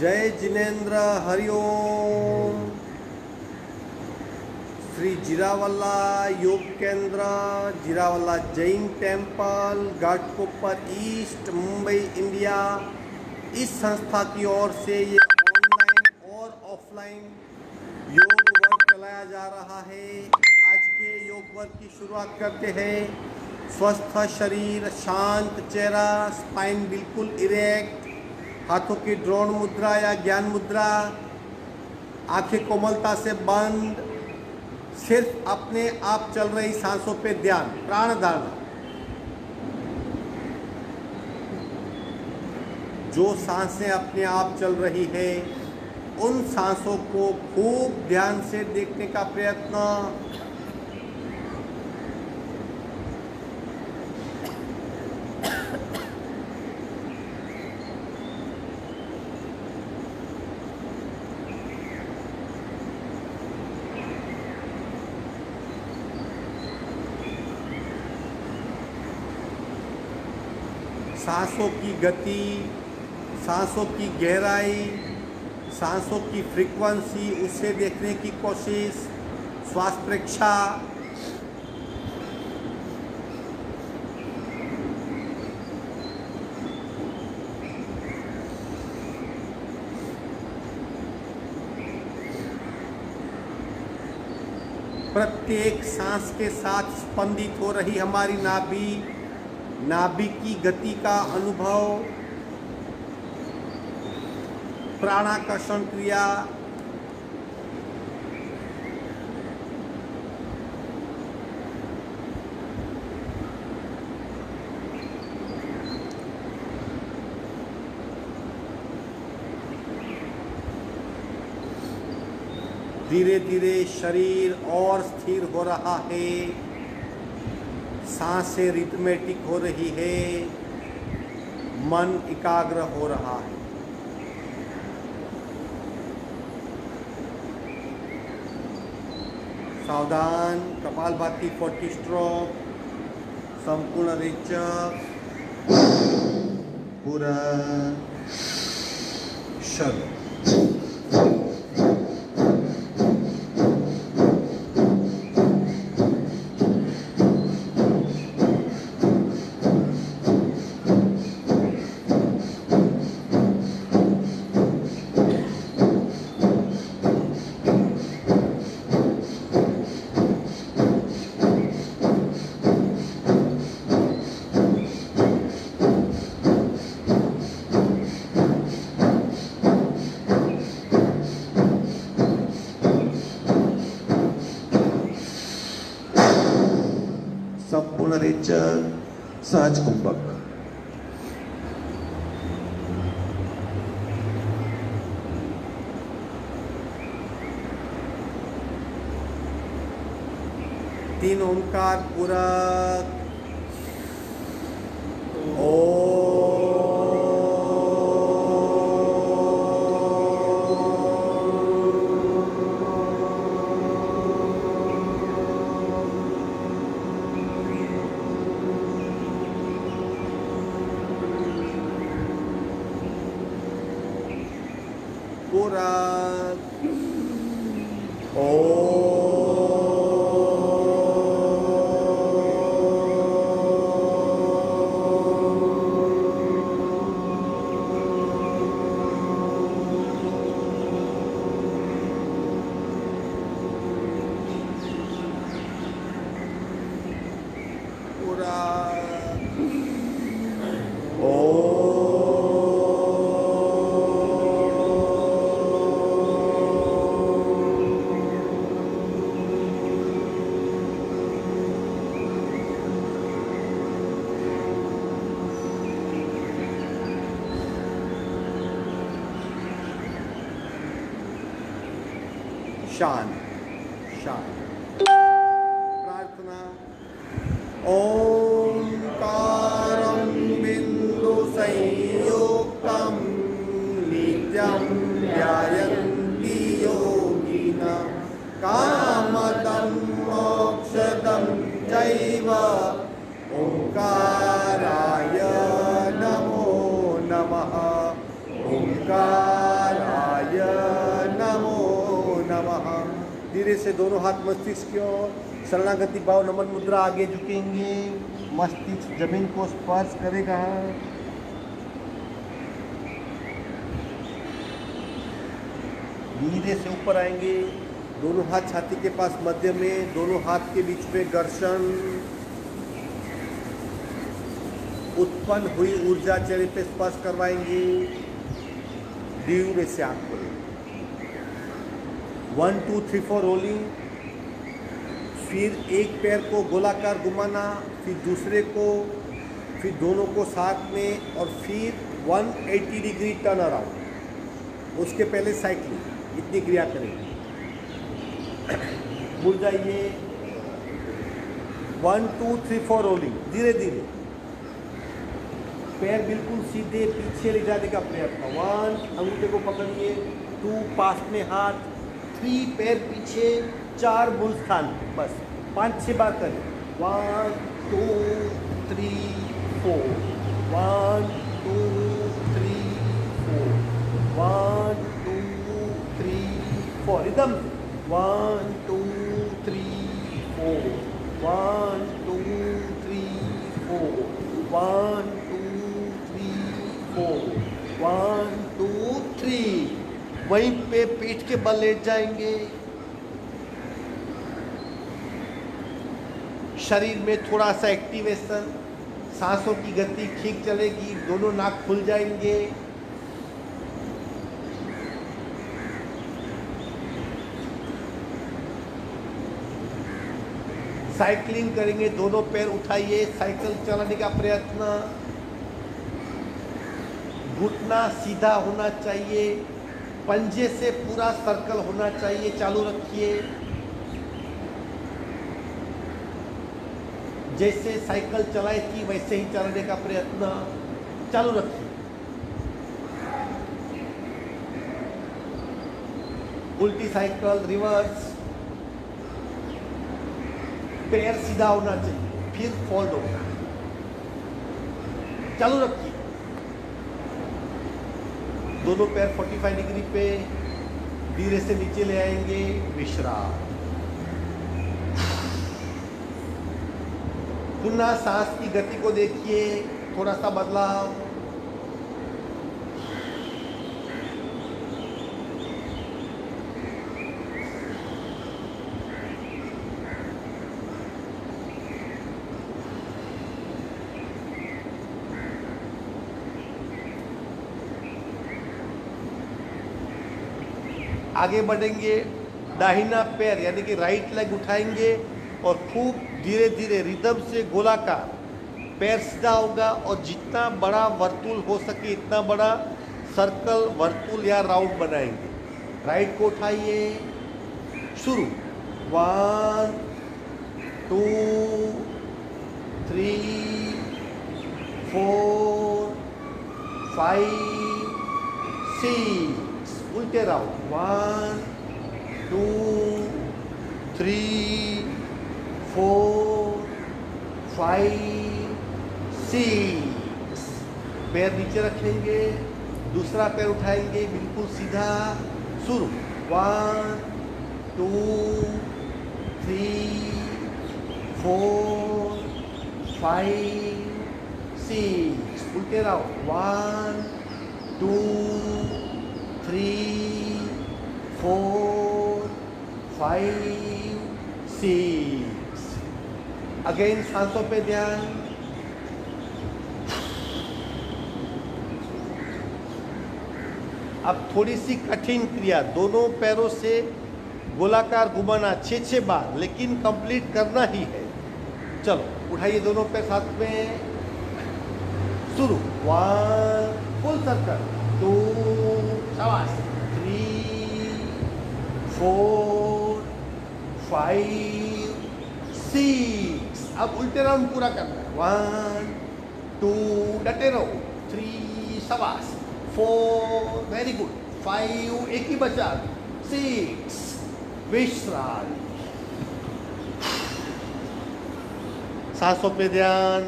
जय Jinendra Hariom. Shri Jirawala Yog Kendra, Jirawala Jain temple, Ghatkopar East, Mumbai, India. इस संस्था की ओर से ये ऑनलाइन और ऑफलाइन योग वर्ग चलाया जा रहा है। आज के योग वर्ग की शुरुआत करते हैं। स्वस्थ शरीर, शांत चेहरा, स्पाइन बिल्कुल इरेक्ट, हाथों की ड्रोन मुद्रा या ज्ञान मुद्रा, आंखें कोमलता से बंद, सिर्फ अपने आप चल रही सांसों पे ध्यान, प्राण धारणा। जो सांसें अपने आप चल रही है उन सांसों को खूब ध्यान से देखने का प्रयत्न। सांसों की गति, सांसों की गहराई, सांसों की फ्रीक्वेंसी, उसे देखने की कोशिश। श्वास परीक्षा। प्रत्येक सांस के साथ स्पंदित हो रही हमारी नाभि, नाभि की गति का अनुभव। प्राणाकर्षण क्रिया। धीरे धीरे शरीर और स्थिर हो रहा है, सांसें रिथमेटिक हो रही है, मन एकाग्र हो रहा है। सावधान, कपालभाति 40 स्ट्रोक, संपूर्ण रेचक, पूरा शब्द। संपूर्ण रेचक, सहज कुंभक। तीन ओंकार पूरक। शांत शांत। प्रार्थना। ओंकारं बिंदु संयुक्तं नित्यं ध्यायन्ति योगिनः कामदं मोक्षदं चैव ओंकाराय नमो नमः। ओंकार धीरे से दोनों हाथ मस्तिष्क की ओर, शरणागति भाव, नमन मुद्रा, आगे झुकेंगे, मस्तिष्क जमीन को स्पर्श करेगा। धीरे से ऊपर आएंगे, दोनों हाथ छाती के पास मध्य में, दोनों हाथ के बीच में घर्षण, उत्पन्न हुई ऊर्जा चेहरे पे स्पर्श करवाएंगे। धीरे से आंख खोलें। 1 2 3 4 रोलिंग। फिर एक पैर को गोलाकार घुमाना, फिर दूसरे को, फिर दोनों को साथ में, और फिर 180 डिग्री टर्न अराउंड। उसके पहले साइकिलिंग, इतनी क्रिया करेंगे। भूल जाइए। 1 2 3 4 रोलिंग। धीरे धीरे पैर बिल्कुल सीधे पीछे ले जाने का प्रयत्न। 1 अंगूठे को पकड़िए, 2 पास में हाथ, 3 पैर पीछे, 4 मूल स्थान, बस 5-6 बार करें। 1 2 3 4, 1 2 3 4, 1 2 3 4, रिदम। 1 2 3 4, 1 2 3 4, 1 2 3 4, 1 2 3। वहीं पे पीठ के बल लेट जाएंगे। शरीर में थोड़ा सा एक्टिवेशन, सांसों की गति ठीक चलेगी, दोनों नाक खुल जाएंगे। साइकिलिंग करेंगे, दोनों पैर उठाइए, साइकिल चलाने का प्रयत्न। घुटना सीधा होना चाहिए, पंजे से पूरा सर्कल होना चाहिए। चालू रखिए। जैसे साइकिल चलाई थी वैसे ही चलाने का प्रयत्न। चालू रखिए। उल्टी साइकिल, रिवर्स। पैर सीधा होना चाहिए, फिर फोल्ड होगा। चालू रखिए। दोनों पैर 45 डिग्री पे, धीरे से नीचे ले आएंगे, विश्राम। पुनः सांस की गति को देखिए, थोड़ा सा बदलाव। आगे बढ़ेंगे, दाहिना पैर यानी कि राइट लेग उठाएंगे और खूब धीरे धीरे रिदम से गोलाकार, पैर सीधा होगा और जितना बड़ा वर्तुल हो सके इतना बड़ा सर्कल, वर्तुल या राउंड बनाएंगे। राइट को उठाइए, शुरू। 1 2 3 4 5 6, उल्टे राउंड। 1 2 3 4 5 6। पैर नीचे रखेंगे, दूसरा पैर उठाएंगे बिल्कुल सीधा, शुरू। 1 2 3 4 5 6, उल्टे राउंड। 1 2 3 4 5 6। अगेन सांसों पे ध्यान। अब थोड़ी सी कठिन क्रिया, दोनों पैरों से गोलाकार घुमाना 6-6 बार, लेकिन कंप्लीट करना ही है। चलो उठाइए दोनों पैर साथ में, शुरू। 1 फुल सर्कल, 2 शाबाश, 3 4 5 6। अब उल्टे राउंड पूरा करना है। 1 2 डटे रहो, 3 शाबाश, 4 वेरी गुड, 5 एक ही बचा, 6 विश्राम। सांसों पे ध्यान।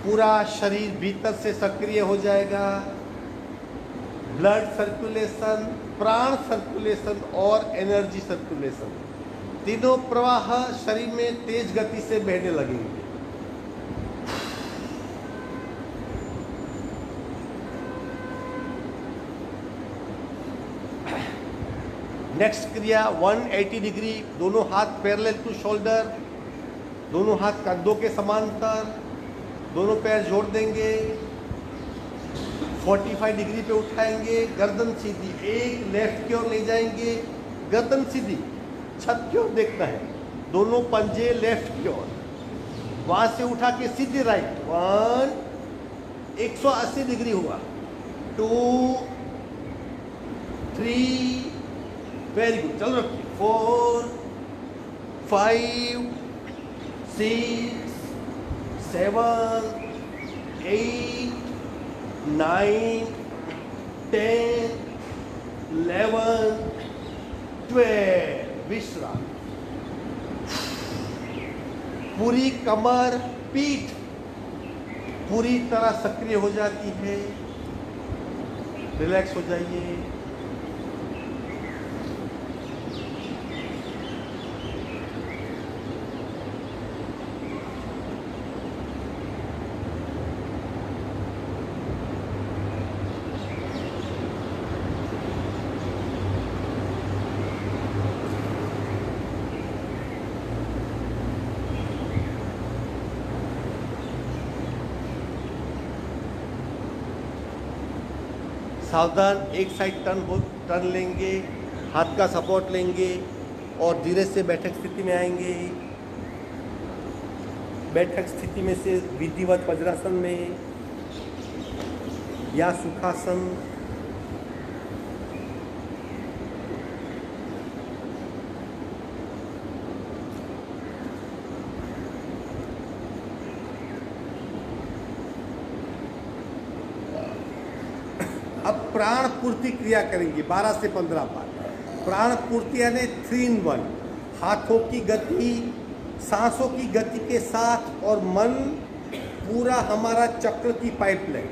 पूरा शरीर भीतर से सक्रिय हो जाएगा। ब्लड सर्कुलेशन, प्राण सर्कुलेशन और एनर्जी सर्कुलेशन, तीनों प्रवाह शरीर में तेज गति से बहने लगेंगे। नेक्स्ट क्रिया 180 डिग्री, दोनों हाथ पैरेलल टू शोल्डर, दोनों हाथ कंधों के समांतर, दोनों पैर जोड़ देंगे, 45 डिग्री पे उठाएंगे, गर्दन सीधी, एक लेफ्ट की ओर ले जाएंगे, गर्दन सीधी, छत की ओर देखना है, दोनों पंजे लेफ्ट की ओर, वहां से उठा के सीधे राइट, 180 डिग्री हुआ, 2 3, वेरी गुड, चलो रखिए, 4 5 6 7 8 9 10 11 12, विश्राम। पूरी कमर पीठ पूरी तरह सक्रिय हो जाती है, रिलैक्स हो जाइए। सावधान, एक साइड टर्न लेंगे, हाथ का सपोर्ट लेंगे और धीरे से बैठक स्थिति में आएंगे। बैठक स्थिति में से विधिवत वज्रासन में या सुखासन, अब प्राण पूर्ति क्रिया करेंगे 12 से 15 बार। प्राण पूर्ति यानी 3 in 1, हाथों की गति, सांसों की गति के साथ और मन पूरा हमारा चक्र की पाइपलाइन।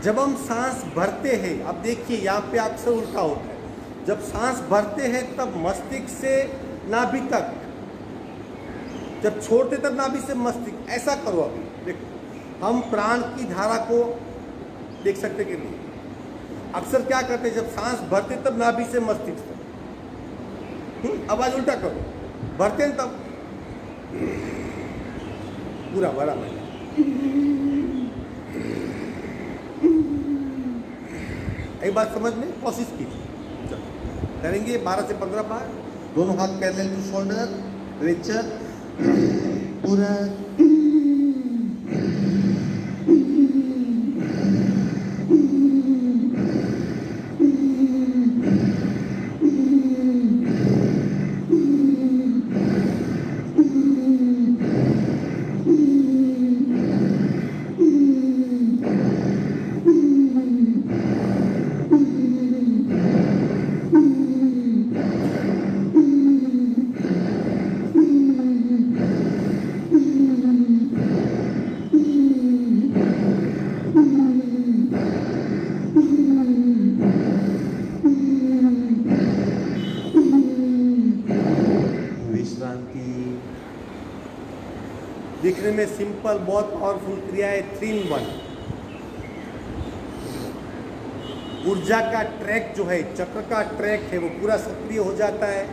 जब हम सांस भरते हैं, अब देखिए यहाँ पे अक्सर उल्टा होता है, जब सांस भरते हैं तब मस्तिष्क से नाभि तक, जब छोड़ते तब नाभि से मस्तिष्क, ऐसा करो। अभी देखो हम प्राण की धारा को देख सकते कि नहीं, अक्सर क्या करते हैं, जब सांस भरते तब नाभि से मस्तिष्क तक, आवाज उल्टा करो, भरते हैं तब पूरा भरा महिला, एक बात समझ में कोशिश कीजिए। चलो करेंगे 12 से 15 बार, दोनों हाथ पैरेलल टू शोल्डर, रेचर पूरा। दिखने में सिंपल, बहुत पावरफुल क्रिया है, 3 in 1। ऊर्जा का ट्रैक जो है, चक्र का ट्रैक है, वो पूरा सक्रिय हो जाता है,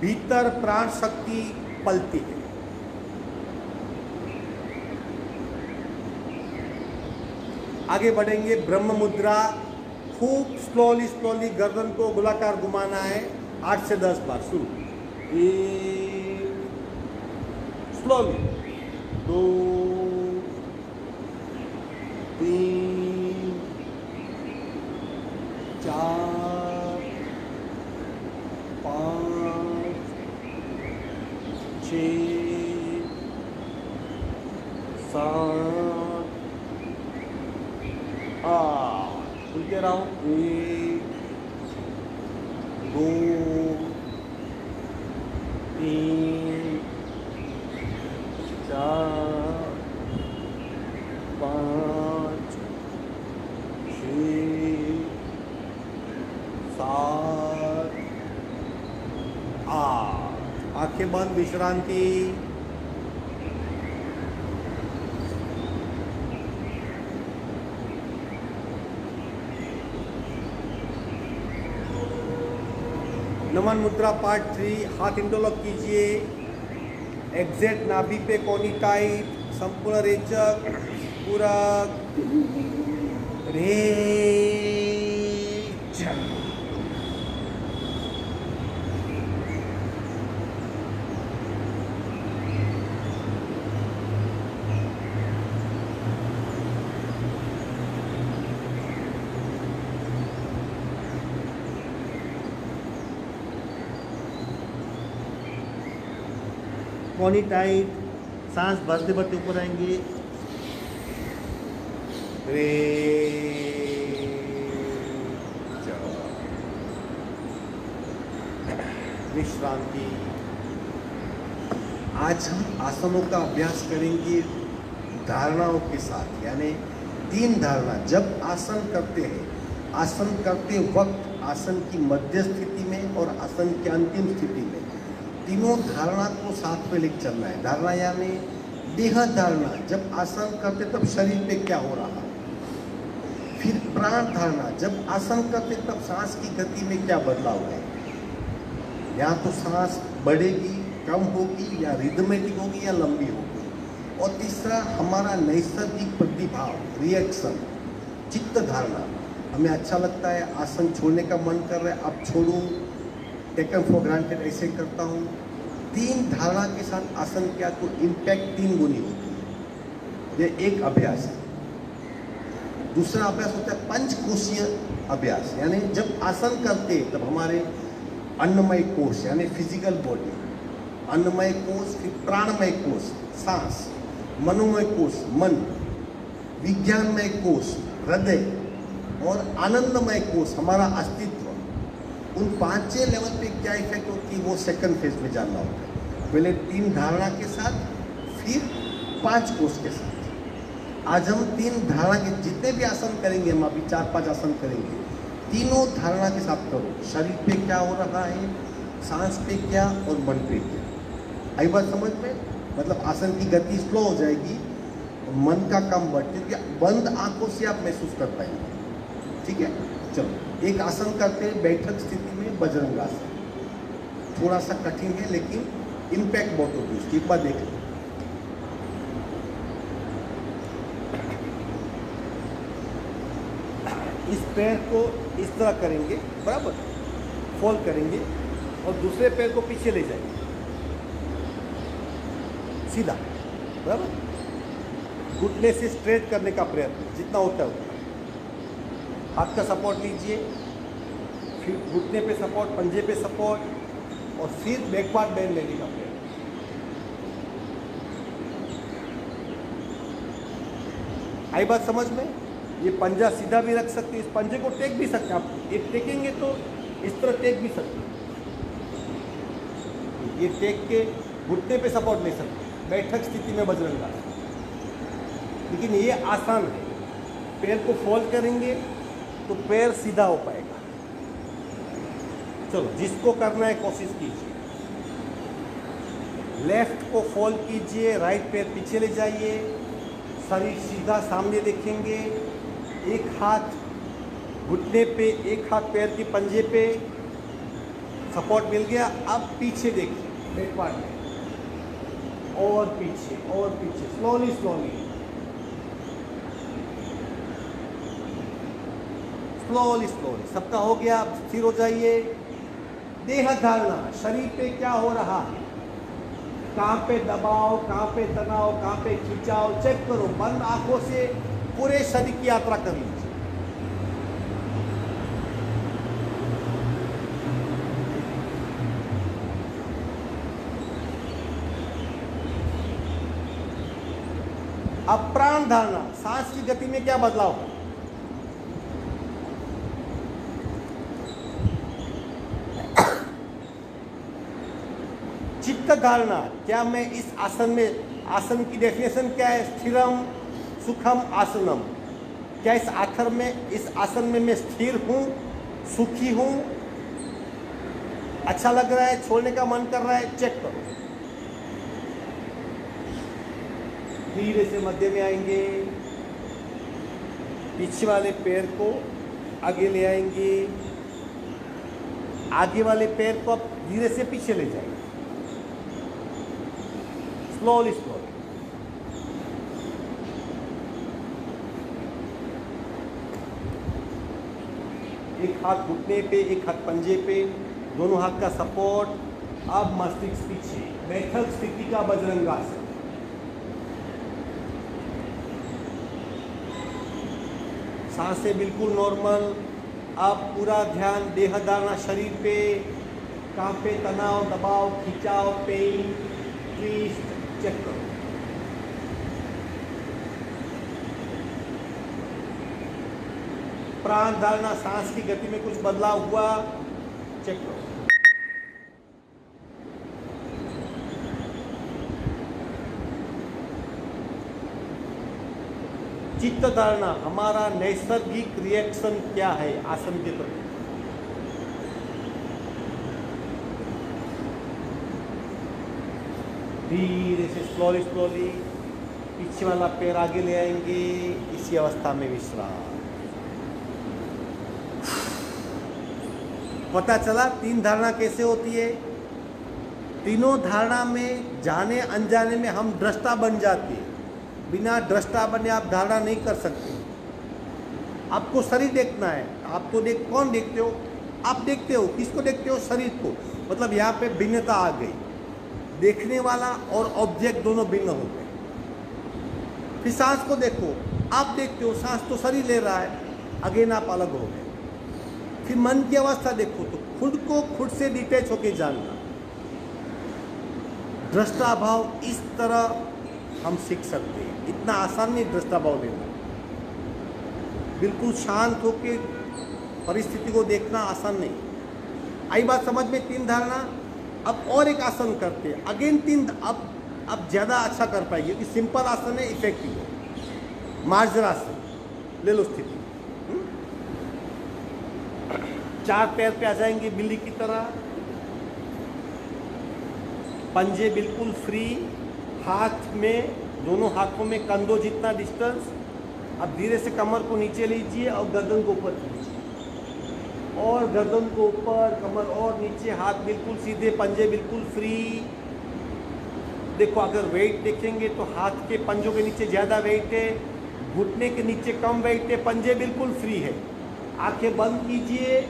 भीतर प्राण शक्ति पलती है। आगे बढ़ेंगे, ब्रह्म मुद्रा, खूब स्लोली गर्दन को गोलाकार घुमाना है, 8 से 10 बार। शुरू, स्लोली, 2 3 4 5 6 7 8, खुलते रहो, 1 2 3 4 5 6 विश्रांति। नमन मुद्रा पार्ट 3। हाथ इंटरलॉक कीजिए। एग्जैक्ट नाभि पे कोनी टाइट, संपूर्ण रेचक, पूरक, रेच। कोनी टाइट, सांस भरते भरते ऊपर आएंगे। विश्रांति। आज हम आसनों का अभ्यास करेंगे धारणाओं के साथ, यानी 3 धारणा। जब आसन करते हैं, आसन करते वक्त आसन की मध्य स्थिति में और आसन की अंतिम स्थिति में तीनों धारणा को साथ में लेकर चलना है। धारणा यानी देह धारणा, जब आसन करते तब शरीर पे क्या हो रहा है। फिर प्राण धारणा, जब आसन करते तब सांस की गति में क्या बदलाव है। या तो सांस बढ़ेगी, कम होगी, या रिदमेटिक होगी, या लंबी होगी। और तीसरा हमारा नैसर्गिक प्रतिभाव, रिएक्शन, चित्त धारणा। हमें अच्छा लगता है, आसन छोड़ने का मन कर रहा है, अब छोड़ूं, टेकन फॉर ग्रांटेड, ऐसे करता हूँ। 3 धारणा के साथ आसन किया तो इम्पैक्ट 3 गुनी होती है। ये एक अभ्यास है। दूसरा अभ्यास होता है पंचकोशीय अभ्यास, यानी जब आसन करते तब हमारे अन्नमय कोश यानी फिजिकल बॉडी, अन्नमय कोश, फिर प्राणमय कोश सांस, मनोमय कोश मन, विज्ञानमय कोश हृदय और आनंदमय कोश हमारा अस्तित्व। उन 5 लेवल पे क्या इफेक्ट होती है वो सेकंड फेज में जानना होता है। पहले 3 धारणा के साथ, फिर 5 कोश के साथ। आज हम 3 धारणा के जितने भी आसन करेंगे, हम अभी 4-5 आसन करेंगे, तीनों धारणा के साथ करो। शरीर पे क्या हो रहा है, सांस पे क्या और मन पे क्या। आई बात समझ में? मतलब आसन की गति स्लो हो जाएगी, मन का काम बढ़, क्योंकि बंद आंखों से आप महसूस कर पाएंगे। ठीक है, चलो एक आसन करते हैं बैठक स्थिति में, बजरंगासन। थोड़ा सा कठिन है लेकिन इम्पैक्ट बहुत होगी उसकी। एक बार देख लो। इस पैर को इस तरह करेंगे, बराबर फोल्ड करेंगे, और दूसरे पैर को पीछे ले जाएंगे सीधा, बराबर। घुटने से स्ट्रेट करने का प्रयत्न जितना होता है उतना। हाथ का सपोर्ट लीजिए, फिर घुटने पे सपोर्ट, पंजे पे सपोर्ट, और फिर बैकवर्ड बेंड लेने का प्रयत्न। आई बात समझ में? ये पंजा सीधा भी रख सकते हैं, इस पंजे को टेक भी सकते हैं आप। ये टेकेंगे तो इस तरह टेक भी सकते हैं, ये टेक के घुटने पे सपोर्ट ले सकते हैं, बैठक स्थिति में बजरंगासन। लेकिन ये आसान है। पैर को फोल्ड करेंगे तो पैर सीधा हो पाएगा। चलो, जिसको करना है कोशिश कीजिए। लेफ्ट को फोल्ड कीजिए, राइट पैर पीछे ले जाइए, शरीर सीधा सामने देखेंगे, एक हाथ घुटने पे, एक हाथ पैर की पंजे पे, सपोर्ट मिल गया। अब पीछे देखिए, बैकवर्ड में, और पीछे, स्लोली स्लोली स्लोली स्लोली। सबका हो गया, अब स्थिर हो जाइए। देह धारणा, शरीर पे क्या हो रहा है, कहाँ पे दबाव, कहाँ पे तनाव, कहाँ पे खिंचाव, चेक करो। बंद आंखों से पूरे शरीर की यात्रा कर लीजिए। अब प्राण धारणा, सांस की गति में क्या बदलाव है। चित्त धारणा, क्या मैं इस आसन में, आसन की डेफिनेशन क्या है, स्थिरम सुखम आसनम। क्या इस आसन में मैं स्थिर हूँ, सुखी हूँ, अच्छा लग रहा है, छोड़ने का मन कर रहा है, चेक करो। धीरे से मध्य में आएंगे, पीछे वाले पैर को आगे ले आएंगे, आगे वाले पैर को अब धीरे से पीछे ले जाएंगे, स्लोली स्लोली। एक हाथ घुटने पे, एक हाथ पंजे पे, दोनों हाथ का सपोर्ट। अब मस्तिष्क पीछे, बैठक स्थिति का बजरंगासन। सांसें बिल्कुल नॉर्मल। अब पूरा ध्यान देह धारणा शरीर पे, कहाँ पे तनाव, दबाव, खिंचाव, पेन, ट्विस्ट चेक करो। प्राण धारणा, सांस की गति में कुछ बदलाव हुआ, चेक करो। चित्त धारणा, हमारा नैसर्गिक रिएक्शन क्या है आसन के प्रति। धीरे से स्लोली स्लोली पीछे वाला पैर आगे ले आएंगे, इसी अवस्था में विश्राम। पता चला तीन धारणा कैसे होती है। तीनों धारणा में जाने अनजाने में हम दृष्टा बन जाते हैं। बिना दृष्टा बने आप धारणा नहीं कर सकते। आपको शरीर देखना है, आपको कौन देखते हो? आप देखते हो, किसको देखते हो? शरीर को। मतलब यहाँ पे भिन्नता आ गई, देखने वाला और ऑब्जेक्ट दोनों भिन्न हो गए। फिर सांस को देखो, आप देखते हो सांस तो शरीर ले रहा है, अगेन आप अलग हो गए। फिर मन की अवस्था देखो तो खुद को खुद से डिटैच होके जानना, दृष्टा भाव, इस तरह हम सीख सकते हैं। इतना आसान नहीं दृष्टा भाव लेना, बिल्कुल शांत होके परिस्थिति को देखना आसान नहीं। आई बात समझ में? तीन धारणा। अब और एक आसन करते हैं, अगेन तीन। अब ज़्यादा अच्छा कर पाएंगे क्योंकि सिंपल आसन है, इफेक्टिव है। मार्जरासन ले लो स्थिति, चार पैर पे आ जाएंगे बिल्ली की तरह, पंजे बिल्कुल फ्री, हाथ में, दोनों हाथों में कंधों जितना डिस्टेंस। अब धीरे से कमर को नीचे लीजिए और गर्दन को ऊपर कीजिए, और गर्दन को ऊपर, कमर और नीचे, हाथ बिल्कुल सीधे, पंजे बिल्कुल फ्री। देखो अगर वेट देखेंगे तो हाथ के पंजों के नीचे ज़्यादा वेट है, घुटने के नीचे कम वेट है, पंजे बिल्कुल फ्री है। आंखें बंद कीजिए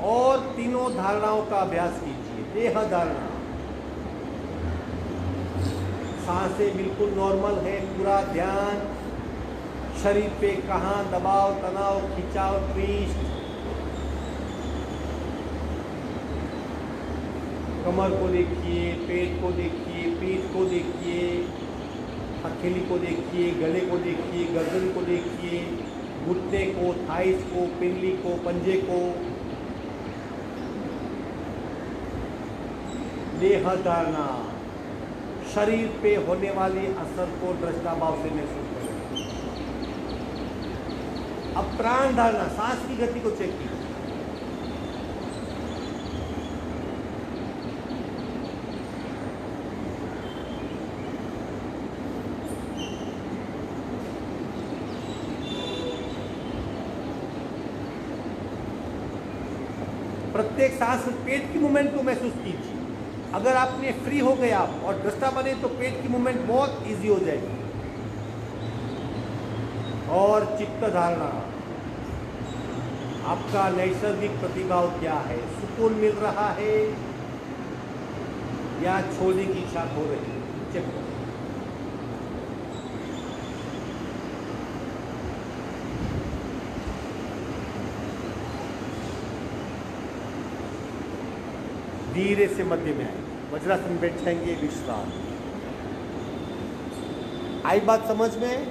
और तीनों धारणाओं का अभ्यास कीजिए। देह धारणा, सांसें बिल्कुल नॉर्मल है, पूरा ध्यान शरीर पे, कहाँ दबाव, तनाव, खिंचाव, ट्विस्ट। कमर को देखिए, पेट को देखिए, पीठ को देखिए, हथेली को देखिए, गले को देखिए, गर्दन को देखिए, घुटने को, थाइस को, पिंडली को, पंजे को। देह धारणा, शरीर पे होने वाली असर को दृष्टा भाव से महसूस करें। अब प्राण धारणा, सांस की गति को चेक कीजिए। प्रत्येक सांस पेट की मूवमेंट को महसूस कीजिए। अगर आपने फ्री हो गए आप और दृष्टा बने तो पेट की मूवमेंट बहुत इजी हो जाएगी। और चित्त धारणा, आपका नैसर्गिक प्रतिभाव क्या है? सुकून मिल रहा है या छोड़ने की इच्छा हो रही है? चेक करो। धीरे से मध्य में आए, वज्रासन बैठ जाएंगे, विश्राम। आई बात समझ में?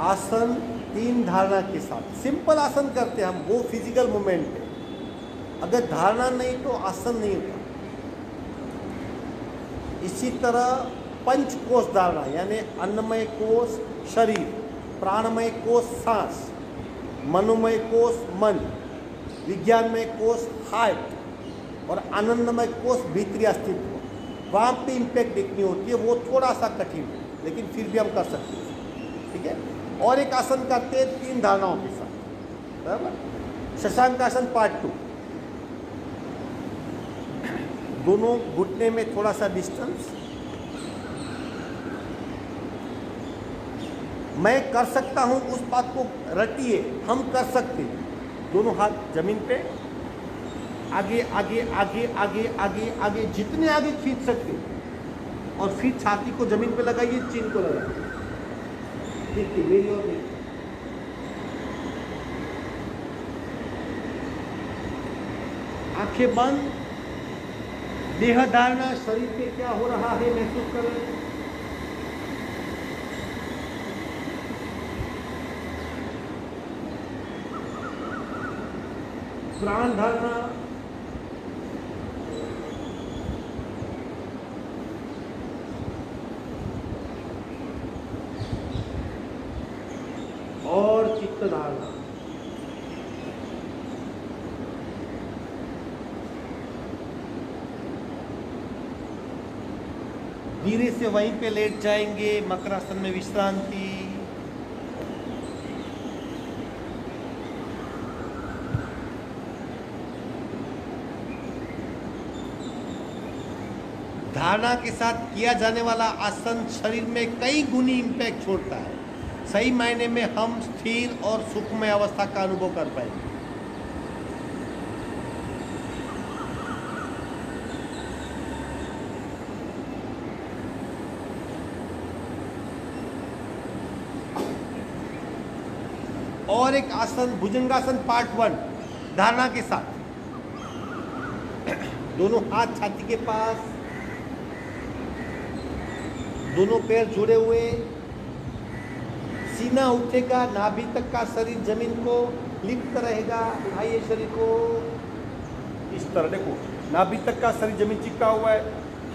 आसन तीन धारणा के साथ सिंपल आसन करते हैं हम, वो फिजिकल मूवमेंट है। अगर धारणा नहीं तो आसन नहीं होता। इसी तरह पंच कोश धारणा, यानी अन्नमय कोश शरीर, प्राणमय कोश सांस, मनोमय कोश मन, विज्ञानमय कोश हार्ट और आनंदमय कोश भीतरी अस्तित्व, वहाँ पे इम्पैक्ट देखनी होती है। वो थोड़ा सा कठिन है। लेकिन फिर भी हम कर सकते हैं, ठीक है। और एक आसन करते हैं 3 धारणाओं के साथ, बराबर। शशांकासन पार्ट 2, दोनों घुटने में थोड़ा सा डिस्टेंस। मैं कर सकता हूं उस बात को रटिए, हम कर सकते हैं। दोनों हाथ जमीन पे, आगे आगे आगे आगे आगे आगे, जितने आगे खींच सकते, और फिर छाती को जमीन पे लगाइए, चिन को लगाइए। देखिए मेरी और देखिए, आंखें बंद, देह धारणा, शरीर पे क्या हो रहा है महसूस कर रहे हैं। प्राण धारणा, और चित्त धारणा। धीरे से वहीं पे लेट जाएंगे, मकरासन में विश्रांति। धारणा के साथ किया जाने वाला आसन शरीर में कई गुनी इम्पैक्ट छोड़ता है। सही मायने में हम स्थिर और सुखमय अवस्था का अनुभव कर पाएंगे। और एक आसन भुजंगासन पार्ट 1, धारणा के साथ, दोनों हाथ छाती के पास, दोनों पैर जुड़े हुए, सीना उठेगा, नाभि तक का शरीर जमीन को लिप्त रहेगा। उठाइए शरीर को इस तरह, देखो नाभि तक का शरीर जमीन चिपका हुआ है,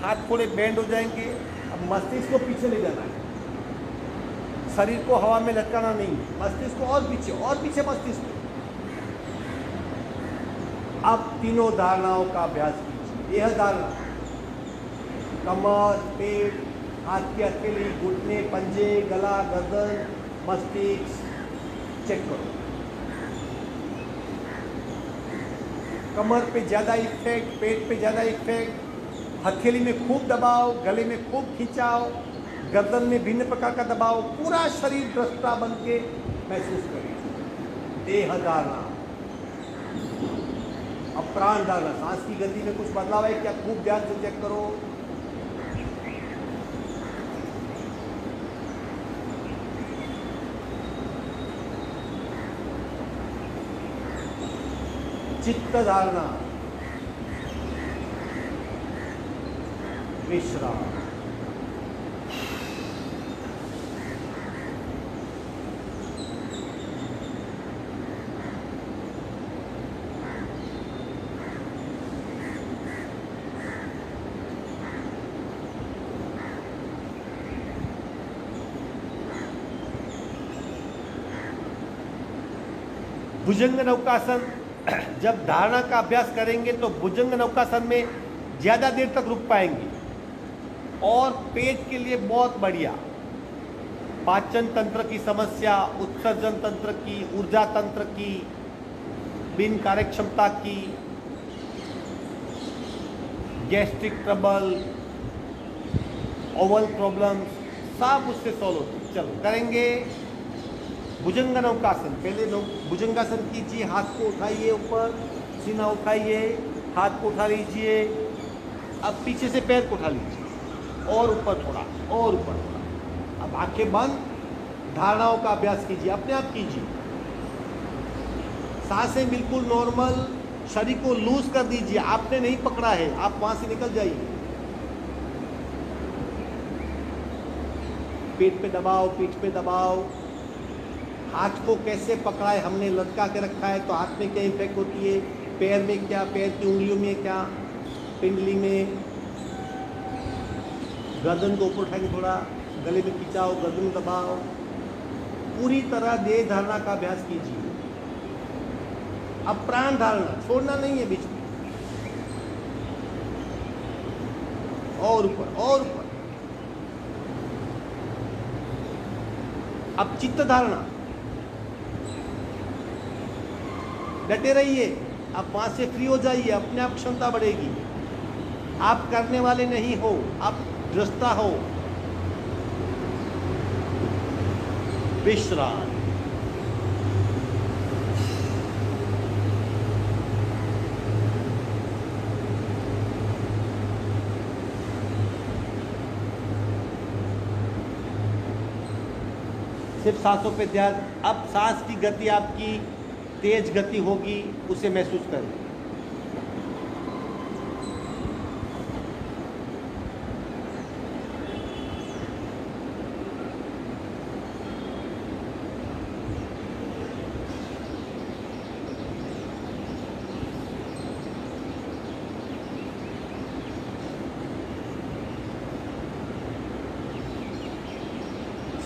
हाथ थोड़े बेंड हो जाएंगे। अब मस्तिष्क को पीछे ले जाना है, शरीर को हवा में लटकाना नहीं, मस्तिष्क को और पीछे मस्तिष्क। अब तीनों धारणाओं का अभ्यास कीजिए। यह धारणा, कमर, पेट, हाथ की हथेली, घुटने, पंजे, गला, गर्दन, मस्तिष्क, चेक करो। कमर पे ज्यादा इफेक्ट, पेट पे ज्यादा इफेक्ट, हथेली में खूब दबाव, गले में खूब खिंचाव, गर्दन में भिन्न प्रकार का दबाव, पूरा शरीर दृष्टा बन के महसूस करें। देह धारणा। अब प्राण धारणा, सांस की गति में कुछ बदलाव है क्या, खूब ध्यान से चेक करो। चित्त धारणा, विश्राम। भुजंग नौकासन, जब धारणा का अभ्यास करेंगे तो भुजंग नौकासन में ज़्यादा देर तक रुक पाएंगे, और पेट के लिए बहुत बढ़िया। पाचन तंत्र की समस्या, उत्सर्जन तंत्र की, ऊर्जा तंत्र की, बिन कार्यक्षमता की, गैस्ट्रिक ट्रबल, ओवल प्रॉब्लम्स, सब उससे सॉल्व होते। चलो करेंगे भुजंग नौकासन। पहले भुजंगासन कीजिए, हाथ को उठाइए ऊपर, सीना उठाइए, हाथ को उठा लीजिए। अब पीछे से पैर को उठा लीजिए, और ऊपर थोड़ा, और ऊपर थोड़ा। अब आंखें बंद, धारणाओं का अभ्यास कीजिए, अपने आप कीजिए। सांसें बिल्कुल नॉर्मल, शरीर को लूज कर दीजिए, आपने नहीं पकड़ा है, आप वहां से निकल जाइए। पेट पे दबाओ, पीठ पे दबाओ। हाथ को कैसे पकड़ा है, हमने लटका के रखा है तो हाथ में क्या इफेक्ट होती है, पैर में क्या, पैर की उंगलियों में क्या, पिंडली में। गर्दन को ऊपर उठाएंगे, थोड़ा गले में खिंचाओ, गर्दन दबाओ। पूरी तरह देह धारणा का अभ्यास कीजिए। अब प्राण धारणा छोड़ना नहीं है बीच में, और ऊपर और ऊपर। अब चित्त धारणा, डटे रहिए, आप वहां से फ्री हो जाइए, अपने आप क्षमता बढ़ेगी। आप करने वाले नहीं हो, आप दृष्टा हो। विश्राम। सिर्फ सांसों पे ध्यान। अब सांस की गति आपकी तेज गति होगी, उसे महसूस करें।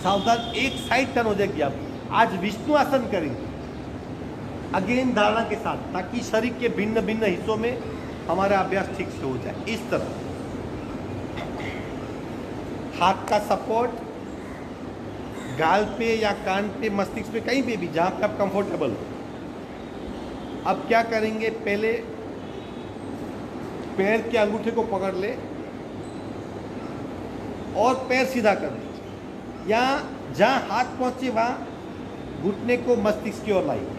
सावधान, एक साइड टर्न हो जाएगी। आप आज विष्णु आसन करेंगे अगेन धारणा के साथ, ताकि शरीर के भिन्न भिन्न हिस्सों में हमारा अभ्यास ठीक से हो जाए। इस तरह हाथ का सपोर्ट गाल पे या कान पे, मस्तिष्क पे, कहीं पे भी जहां पे आप कंफर्टेबल हो। अब क्या करेंगे, पहले पैर के अंगूठे को पकड़ ले और पैर सीधा कर दीजिए, या जहां हाथ पहुंचे वहां घुटने को मस्तिष्क की ओर लाइए।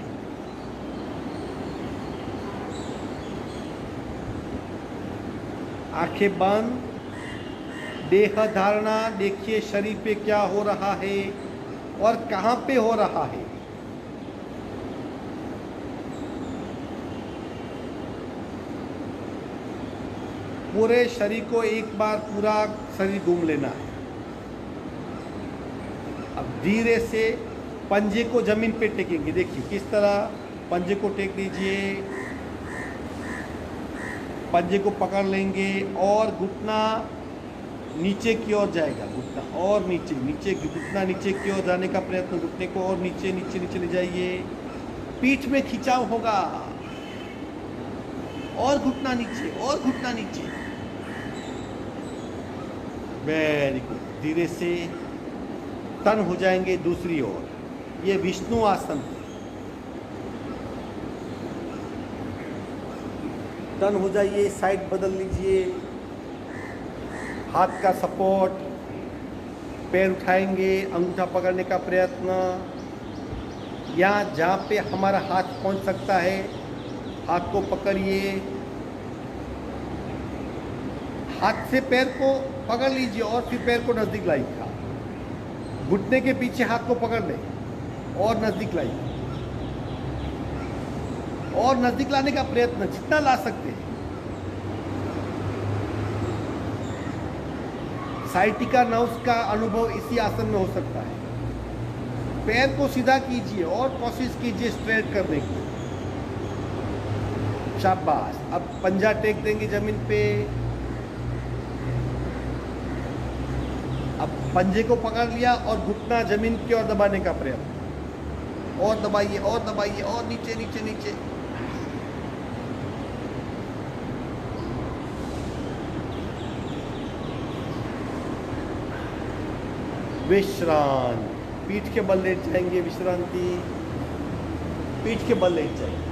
आंखें बंद, देह धारणा, देखिए शरीर पे क्या हो रहा है और कहां पे हो रहा है। पूरे शरीर को एक बार पूरा शरीर घूम लेना है। अब धीरे से पंजे को जमीन पे टेकेंगे। देखिए किस तरह पंजे को टेक दीजिए, पंजे को पकड़ लेंगे और घुटना नीचे की ओर जाएगा। घुटना और नीचे, नीचे घुटना नीचे की ओर जाने का प्रयत्न, घुटने को और नीचे नीचे नीचे ले जाइए। पीठ में खिंचाव होगा और घुटना नीचे और घुटना नीचे। Very good. धीरे से टर्न हो जाएंगे दूसरी ओर। ये विष्णु आसन। टर्न हो जाइए, साइड बदल लीजिए, हाथ का सपोर्ट, पैर उठाएंगे, अंगूठा पकड़ने का प्रयत्न, या जहाँ पे हमारा हाथ पहुँच सकता है हाथ को पकड़िए। हाथ से पैर को पकड़ लीजिए और फिर पैर को नजदीक लाइए। घुटने के पीछे हाथ को पकड़ ले और नजदीक लाइए, और नजदीक लाने का प्रयत्न जितना ला सकते हैं। साइटिका नर्व्स का अनुभव इसी आसन में हो सकता है। पैर को सीधा कीजिए और कोशिश कीजिए स्ट्रेट करने की। शाबाश। अब पंजा टेक देंगे जमीन पे। अब पंजे को पकड़ लिया और घुटना जमीन की ओर दबाने का प्रयत्न, और दबाइए और दबाइए और नीचे नीचे नीचे। विश्रांति। पीठ के बल लेट जाएंगे, विश्रांति। पीठ के बल लेट जाएंगे।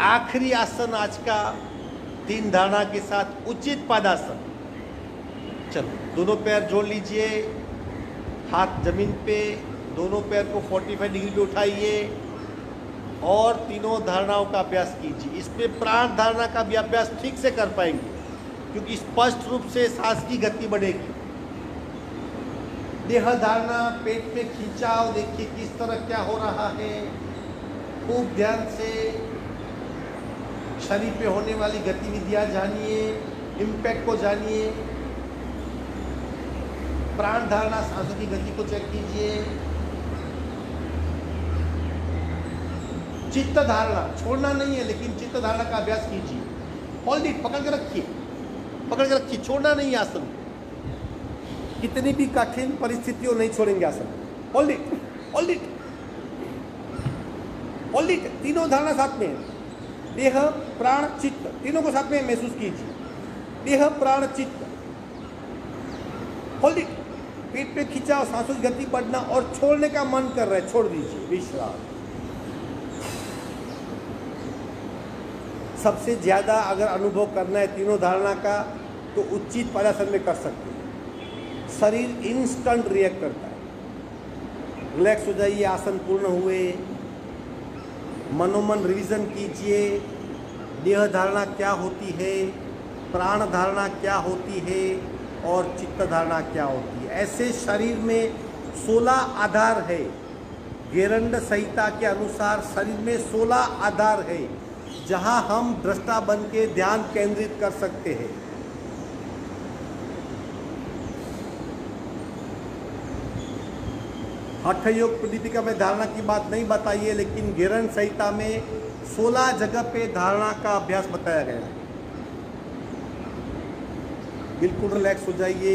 आखिरी आसन आज का, 3 धारणा के साथ उचित पादासन। चलो दोनों पैर जोड़ लीजिए, हाथ जमीन पे, दोनों पैर को 45 डिग्री पे उठाइए और तीनों धारणाओं का अभ्यास कीजिए। इसमें प्राण धारणा का भी अभ्यास ठीक से कर पाएंगे, क्योंकि स्पष्ट रूप से सांस की गति बढ़ेगी। देह धारणा, पेट में खिंचाव, देखिए किस तरह क्या हो रहा है। खूब ध्यान से शरीर पे होने वाली गतिविधियां जानिए, इम्पैक्ट को जानिए। प्राण धारणा, सांसों की गति को चेक कीजिए। चित्त धारणा छोड़ना नहीं है, लेकिन चित्त धारणा का अभ्यास कीजिए। होल्ड इट, पकड़ के रखिए, पकड़ के रखिए, छोड़ना नहीं है आसन। कितनी भी कठिन परिस्थितियों नहीं छोड़ेंगे आसन। Hold it, hold it, hold it. तीनों धारणा साथ में है। देह प्राण चित्त तीनों को साथ में महसूस कीजिए। देह प्राण चित्त, होल्ड इट। पेट पे खिंचाव, सांसों की गति बढ़ना और छोड़ने का मन कर रहा है, छोड़ दीजिए, विश्राम। सबसे ज्यादा अगर अनुभव करना है तीनों धारणा का तो उचित पदासन में कर सकते हैं। शरीर इंस्टेंट रिएक्ट करता है। रिलैक्स हो जाइए, आसन पूर्ण हुए। मनोमन रिवीजन कीजिए। देह धारणा क्या होती है, प्राण धारणा क्या होती है और चित्त धारणा क्या होती है। ऐसे शरीर में 16 आधार है। गेरंड संहिता के अनुसार शरीर में 16 आधार है जहां हम दृष्टा बन के ध्यान केंद्रित कर सकते हैं। हठ योग प्रदीपिका में धारणा की बात नहीं बताई है, लेकिन गेरंड संहिता में 16 जगह पे धारणा का अभ्यास बताया गया है। बिल्कुल रिलैक्स हो जाइए।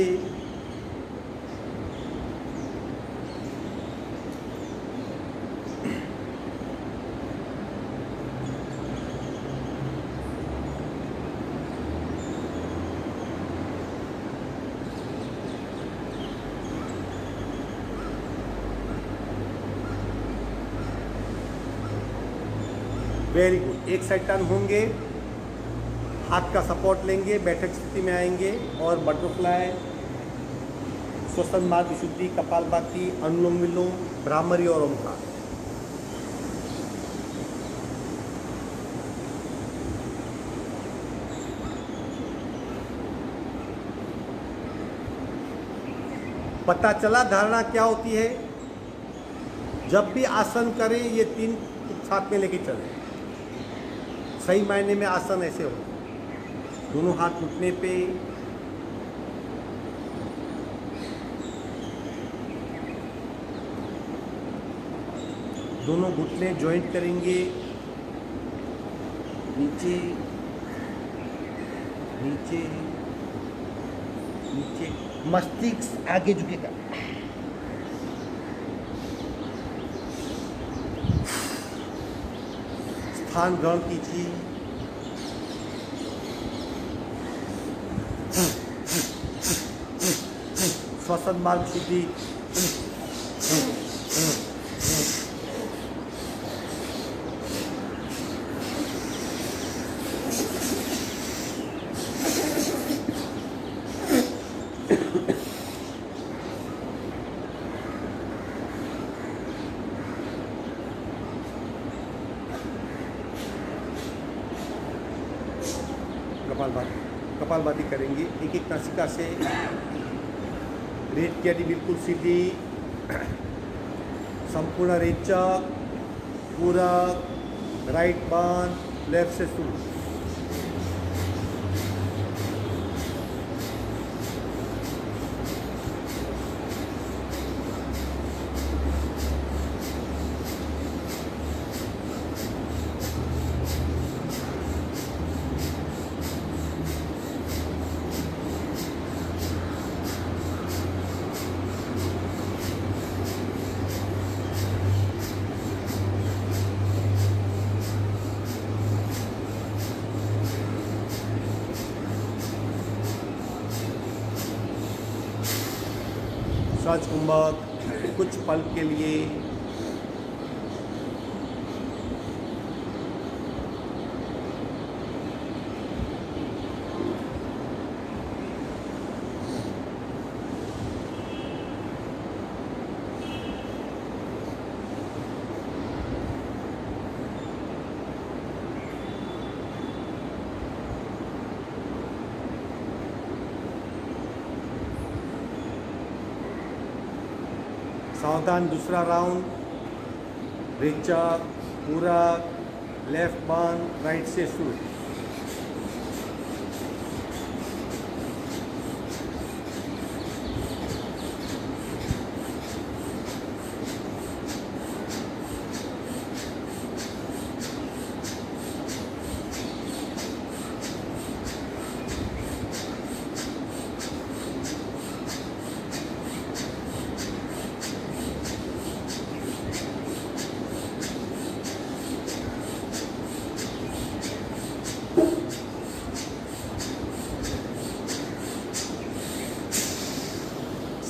Very good. एक साइड टर्न होंगे, हाथ का सपोर्ट लेंगे, बैठक स्थिति में आएंगे और बटरफ्लाई, श्वसन मार्ग विशुद्धि, कपालभाति, अनुलोम विलोम, भ्रामरी और ओमकार। पता चला धारणा क्या होती है? जब भी आसन करें ये 3 साथ में लेके चलें। सही मायने में आसन ऐसे हो, दोनों हाथ घुटने पे, दोनों घुटने जॉइंट करेंगे, नीचे नीचे नीचे, मस्तिष्क आगे झुकेगा। स्थान ग्रहण कीजिए। श्वसन मार्ग शुद्धि। कपालभाति करेंगे। एक एक नासिका से रेत की हड्डी बिल्कुल सीधी, संपूर्ण रेचक, पूरक, राइट बान, लेफ्ट से शुरू। सहज कुंभक कुछ पल के लिए। सावधान, दूसरा राउंड। रेचक, पूरक, लेफ्ट बान, राइट से शुरू।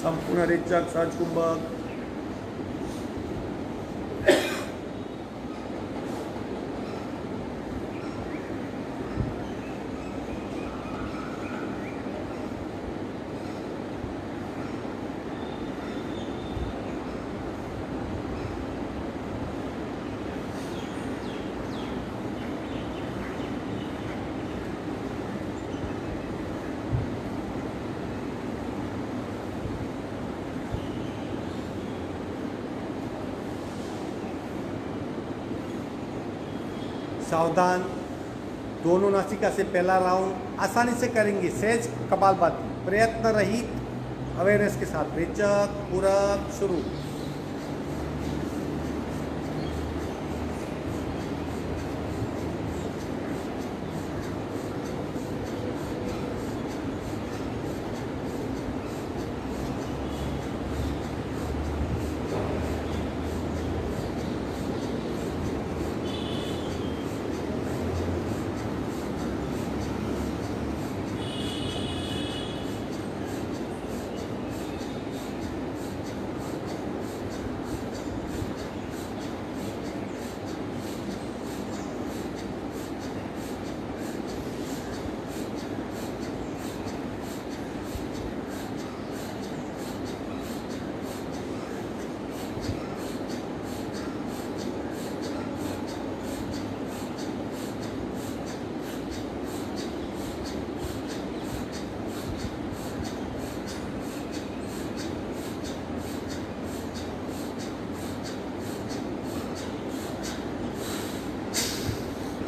संपूर्ण रेचक सहज कुंभक। सावधान, दोनों नासिका से पहला राउंड आसानी से करेंगे। सहज कपालभाति, प्रयत्न रहित अवेयरनेस के साथ। रेचक, पूरक, शुरू।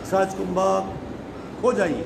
सहज कुंभक, हो जाइए।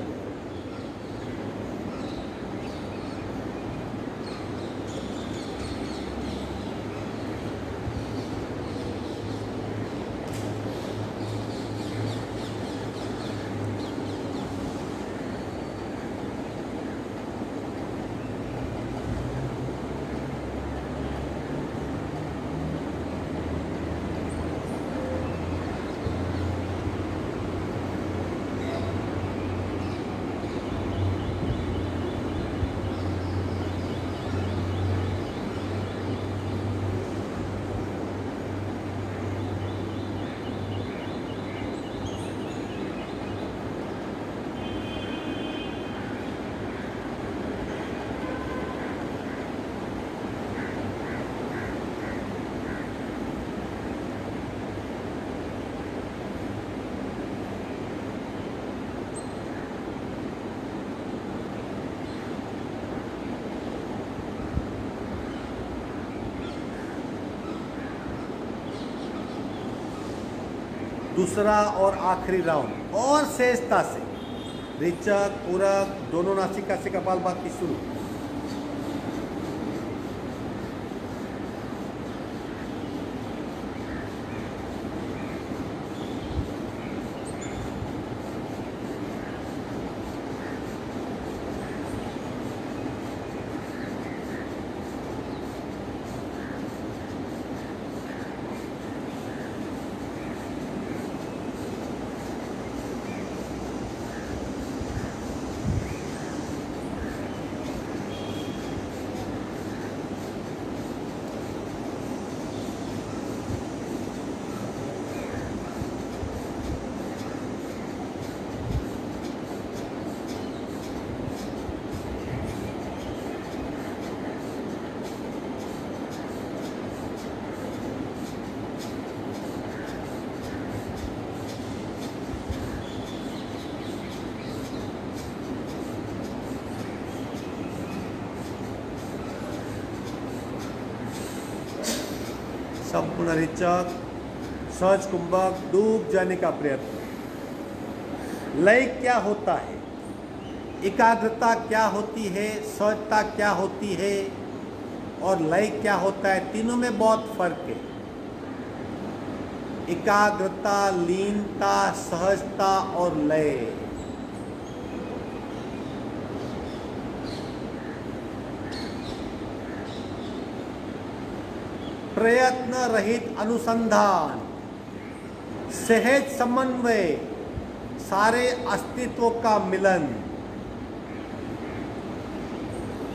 दूसरा और आखिरी राउंड और सहजता से। रेचक, पूरक, दोनों नासिका से कपालभाति शुरू। संपूर्ण रेचक, सहज कुंभक, डूब जाने का प्रयत्न। लय क्या होता है, एकाग्रता क्या होती है, सहजता क्या होती है और लय क्या होता है, तीनों में बहुत फर्क है। एकाग्रता, लीनता, सहजता और लय। प्रयत्न रहित अनुसंधान, सहज समन्वय, सारे अस्तित्वों का मिलन,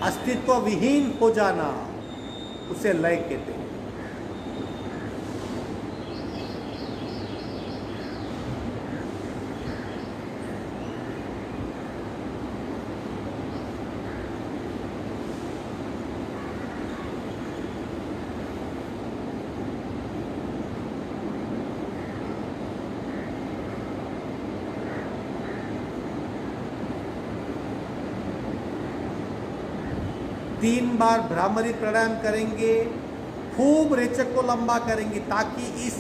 अस्तित्व विहीन हो जाना, उसे लय कहते हैं। तीन बार भ्रामरी प्राणायाम करेंगे, खूब रेचक को लंबा करेंगे ताकि इस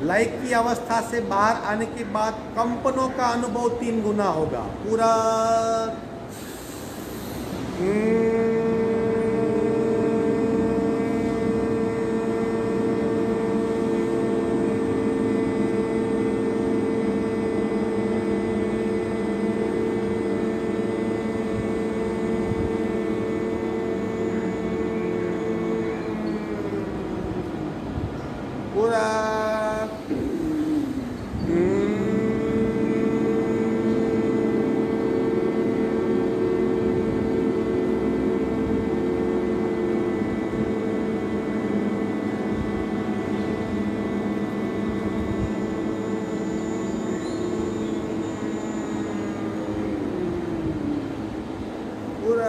लय की अवस्था से बाहर आने के बाद कंपनों का अनुभव 3 गुना होगा। पूरा पूरा पूरा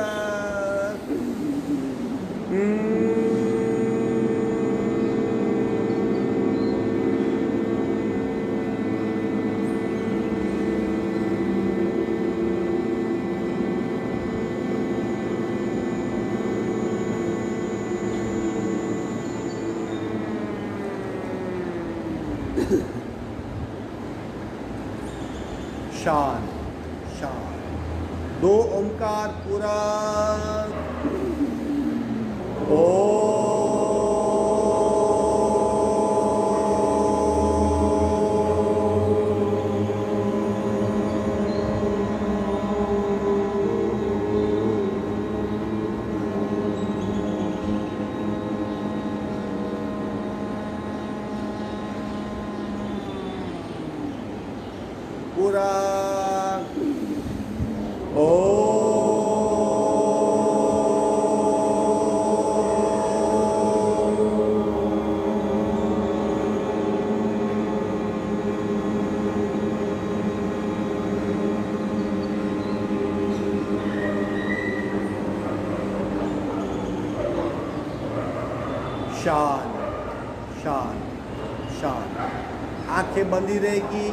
शांत शांत। 2 ओंकार पूरा पूरा शांत शांत शांत। आंखें बंदी रहेगी।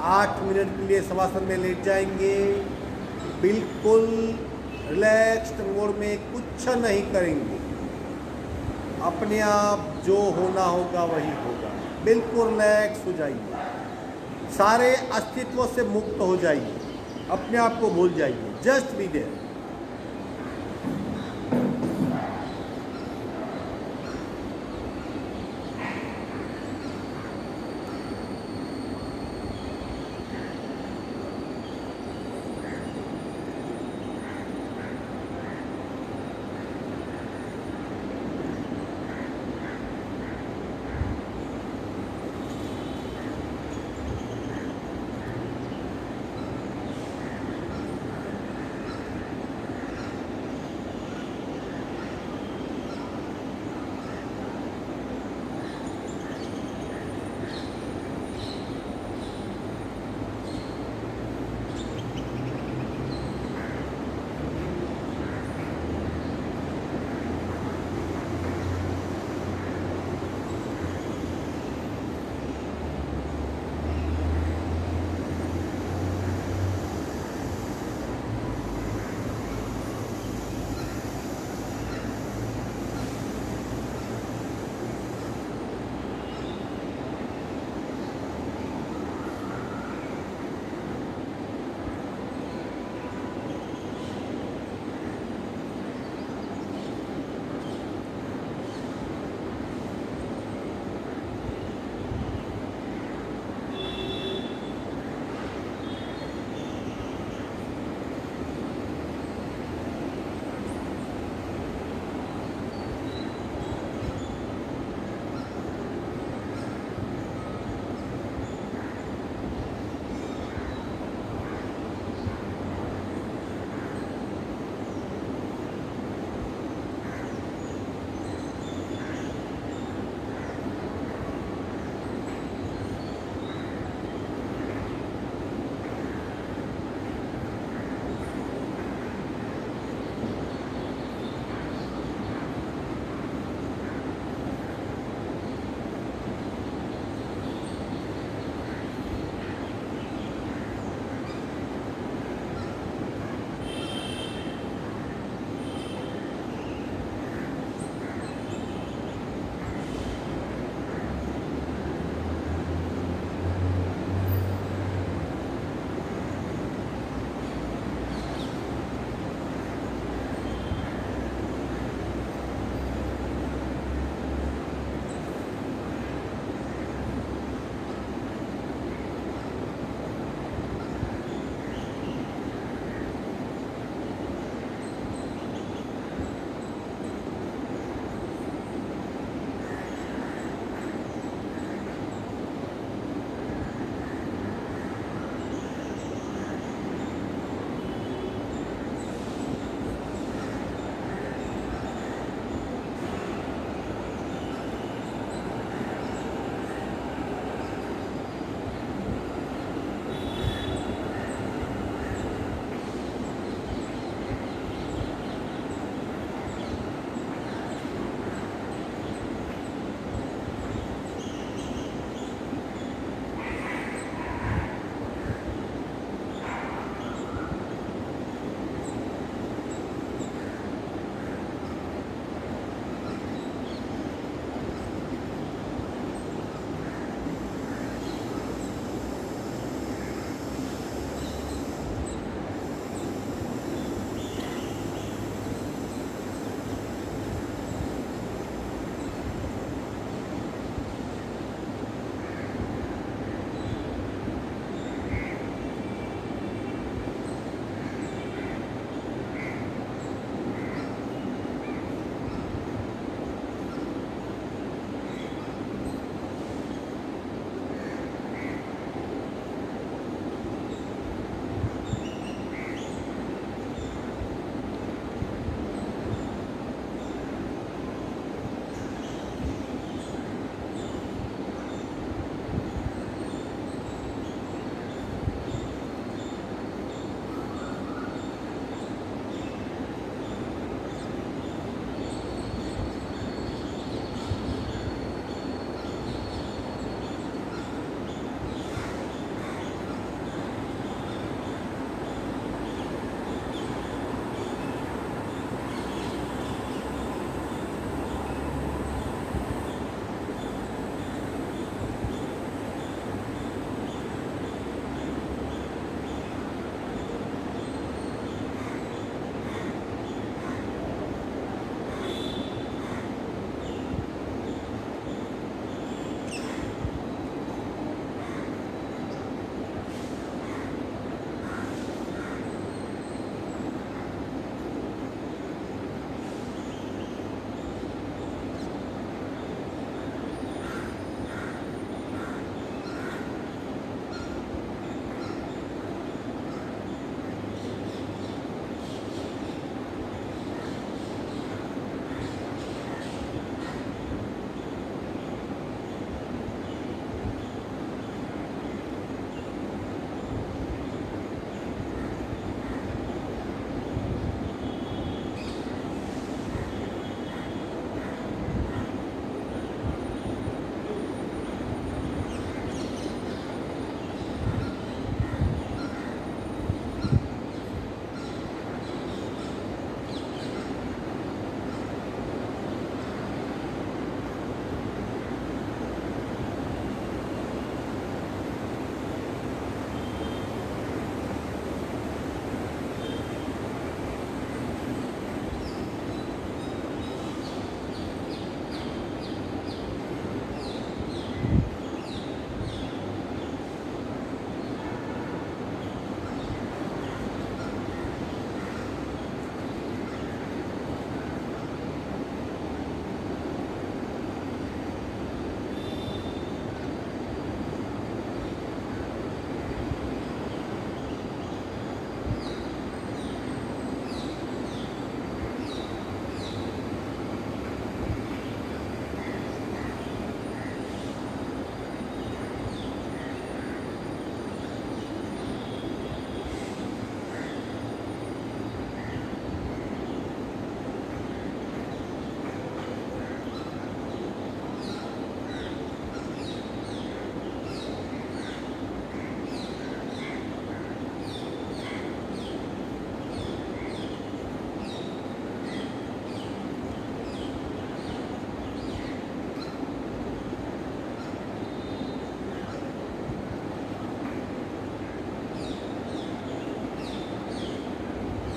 8 मिनट के लिए शवासन में लेट जाएंगे। बिल्कुल रिलैक्स्ड मोड में, कुछ नहीं करेंगे। अपने आप जो होना होगा वही होगा। बिल्कुल रिलैक्स हो जाइए, सारे अस्तित्व से मुक्त हो जाइए, अपने आप को भूल जाइए। Just be there.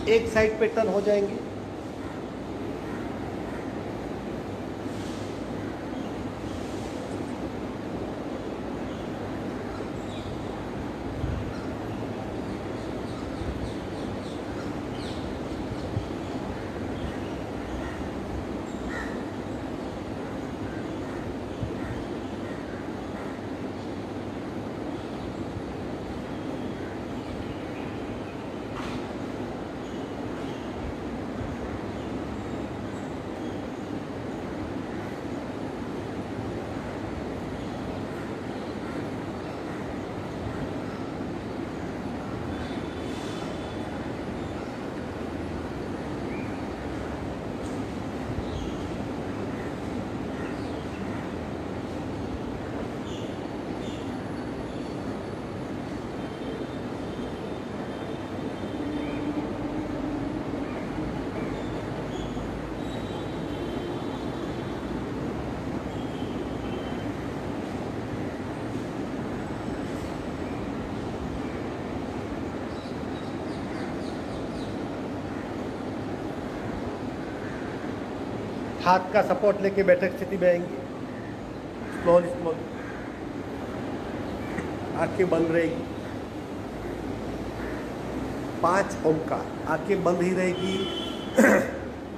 एक साइड पे टर्न हो जाएंगे। हाथ का सपोर्ट लेके बैठक स्थिति में आएंगे। स्लोली स्लोली आंखें बंद रहेगी। 5 ओंकार, आंखें बंद ही रहेगी।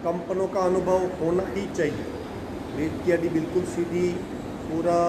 कंपनों का अनुभव होना ही चाहिए। पेट की हड्डी बिल्कुल सीधी, पूरा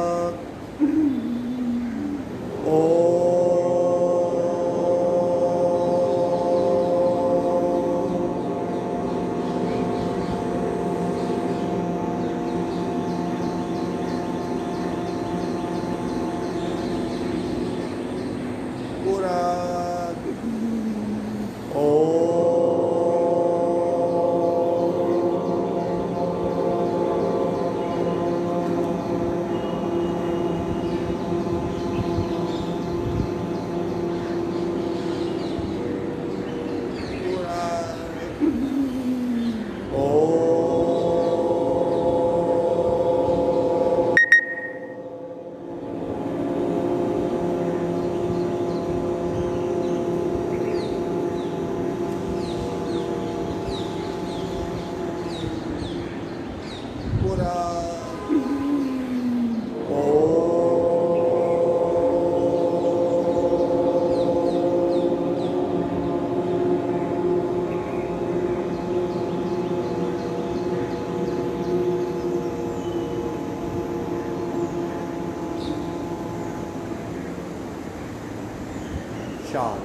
शांत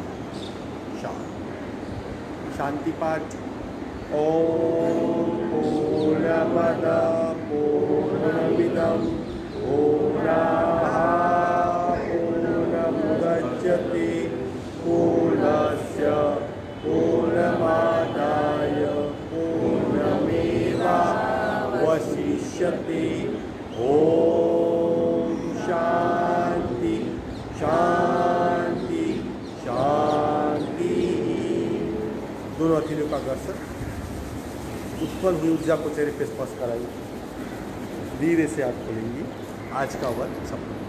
शांत शांति पाठ। ओम पूर्णमद पूर्णमिदं पूर्णाः पूर्णमुदच्यते पूर्णस्य पूर्णमादाय पूर्णमेवावशिष्यते। ओम शांति शांति शांति। दोनों हथेलियों का घर्षण उत्पन्न हुई ऊर्जा को चेहरे पे स्पर्श कराइए। धीरे से आप खोलेंगे। आज का वर्क सफल।